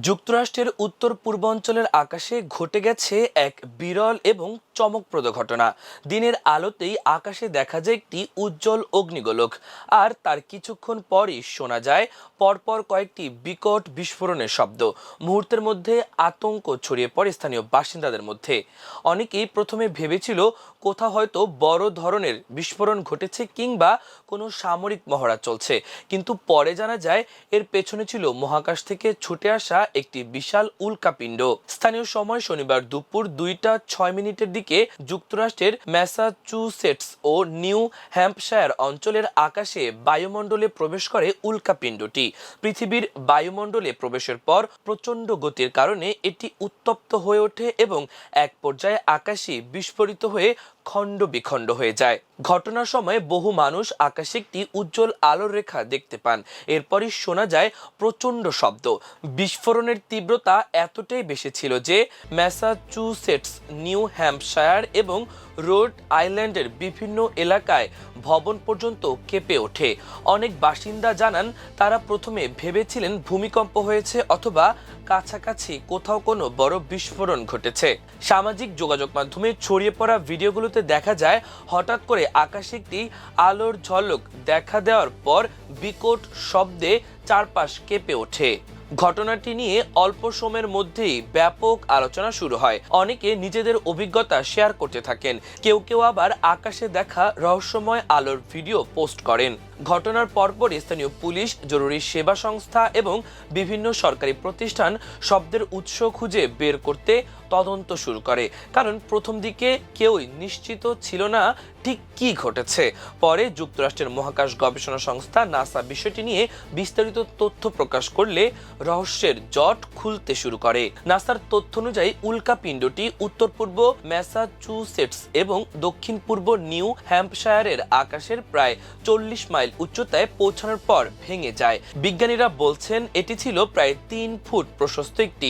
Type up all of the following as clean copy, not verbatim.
যুক্তরাষ্ট্রের উত্তর পূর্বাঞ্চলের আকাশে ঘটে গেছে এক বিরল এবং চমকপ্রদ ঘটনা। দিনের আলোতেই আকাশে দেখা যায় একটি উজ্জ্বল অগ্নিগোলক, আর তার কিছুক্ষণ পরই শোনা যায় পরপর কয়েকটি বিকট বিস্ফোরণের শব্দ। মুহূর্তের মধ্যে আতঙ্ক ছড়িয়ে পড়ে স্থানীয় বাসিন্দাদের মধ্যে। অনেকেই প্রথমে ভেবেছিল কোথাও হয়তো বড় ধরনের বিস্ফোরণ ঘটেছে কিংবা কোনো সামরিক মহড়া চলছে, কিন্তু পরে জানা যায় এর পেছনে ছিল মহাকাশ থেকে ছুটে আসা একটি বিশাল উল্কাপিণ্ড। স্থানীয় সময় শনিবার দুপুর 2টা 6 মিনিটের দিকে যুক্তরাষ্ট্রের ম্যাসাচুসেটস ও নিউ হ্যাম্পশায়ার অঞ্চলের আকাশে বায়ুমণ্ডলে প্রবেশ করে উল্কাপিণ্ডটি। পৃথিবীর বায়ুমণ্ডলে প্রবেশের পর প্রচণ্ড গতির কারণে এটি উত্তপ্ত হয়ে ওঠে এবং এক পর্যায়ে আকাশে বিস্ফোরিত হয়ে খণ্ড বিখণ্ড হয়ে যায়। ঘটনার সময় বহু মানুষ আকাশে একটি উজ্জ্বল আলোর রেখা দেখতে পান। এরপরই শোনা যায় প্রচণ্ড শব্দ। বিস্ফোরণের তীব্রতা এতটাই বেশি ছিল যে ম্যাসাচুসেটস, নিউ হ্যাম্পশায়ার এবং রোড আইল্যান্ডের বিভিন্ন এলাকায় ভবন পর্যন্ত কেঁপে ওঠে। অনেক বাসিন্দা জানান তারা প্রথমে ভেবেছিলেন ভূমিকম্প হয়েছে অথবা কাছাকাছি কোথাও কোনো বড় বিস্ফোরণ ঘটেছে। সামাজিক যোগাযোগ মাধ্যমে ছড়িয়ে পড়া ভিডিওগুলোতে দেখা যায় হঠাৎ করে আকাশে একটি আলোর ঝলক দেখা দেওয়ার পর বিকট শব্দে চারপাশ কেঁপে ওঠে। ঘটনাটি নিয়ে অল্প সময়ের মধ্যেই ব্যাপক আলোচনা শুরু হয়। অনেকে নিজেদের অভিজ্ঞতা শেয়ার করতে থাকেন, কেউ কেউ আবার আকাশে দেখা রহস্যময় আলোর ভিডিও পোস্ট করেন। ঘটনার পরপর স্থানীয় পুলিশ, জরুরি সেবা সংস্থা এবং বিভিন্ন সরকারি প্রতিষ্ঠান শব্দের উৎস খুঁজে বের করতে তদন্ত শুরু করে, কারণ প্রথম দিকে কেউই নিশ্চিত ছিল না ঠিক কি ঘটেছে। পরে যুক্তরাষ্ট্রের মহাকাশ গবেষণা সংস্থা নাসা বিষয়টি নিয়ে বিস্তারিত তথ্য প্রকাশ করলে রহস্যের জট খুলতে শুরু করে। নাসার তথ্য অনুযায়ী উল্কাপিণ্ডটি উত্তর পূর্ব ম্যাসাচুসেটস এবং দক্ষিণ পূর্ব নিউ হ্যাম্পশায়ারের আকাশের প্রায় 40 মাইল উচ্চতায় পৌঁছানোর পর ভেঙে যায়। বিজ্ঞানীরা বলছেন এটি ছিল প্রায় 3 ফুট প্রশস্ত একটি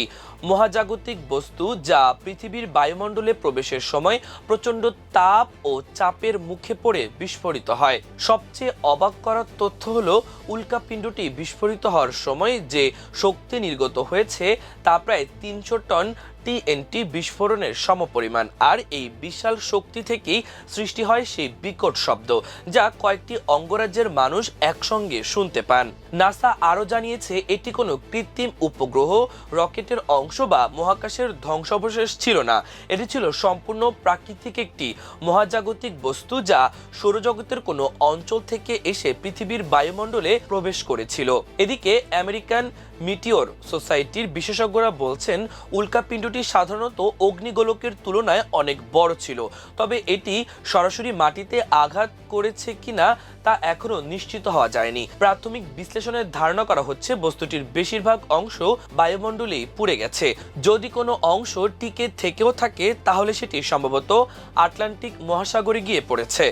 মহাজাগতিক বস্তু, যা পৃথিবীর বায়ুমণ্ডলে প্রবেশের সময় প্রচণ্ড তাপ ও চাপের মুখে পড়ে বিস্ফোরিত হয়। সবচেয়ে অবাক করার তথ্য হলো উল্কাপিণ্ডটি বিস্ফোরিত হওয়ার সময় যে শক্তি নির্গত হয়েছে তা প্রায় 300 টন TNT বিস্ফোরণের সমপরিমাণ। আর এই বিশাল শক্তি থেকেই সৃষ্টি হয় সেই বিকট শব্দ, যা কয়েকটি অঙ্গরাজ্যের মানুষ একসঙ্গে শুনতে পান। নাসা আরও জানিয়েছে এটি কোনো কৃত্রিম উপগ্রহ, রকেটের অংশ বা মহাকাশের ধ্বংসাবশেষ ছিল না। এটি ছিল সম্পূর্ণ প্রাকৃতিক একটি মহাজাগতিক বস্তু, যা সৌরজগতের কোনো অঞ্চল থেকে এসে পৃথিবীর বায়ুমণ্ডলে প্রবেশ করেছিল। এদিকে আমেরিকান মিটিওর সোসাইটির বিশেষজ্ঞরা বলছেন উল্কাপিণ্ডটি সাধারণত অগ্নিগোলকের তুলনায় অনেক বড় ছিল, তবে এটি সরাসরি মাটিতে আঘাত করেছে কিনা তা এখনো নিশ্চিত হওয়া যায়নি। প্রাথমিক বিশ্লেষণের ধারণা করা হচ্ছে বস্তুটির বেশিরভাগ অংশ বায়ুমণ্ডলেই পুড়ে গেছে। যদি কোনো অংশ টিকে থেকেও থাকে তাহলে সেটি সম্ভবত আটলান্টিক মহাসাগরে গিয়ে পড়েছে।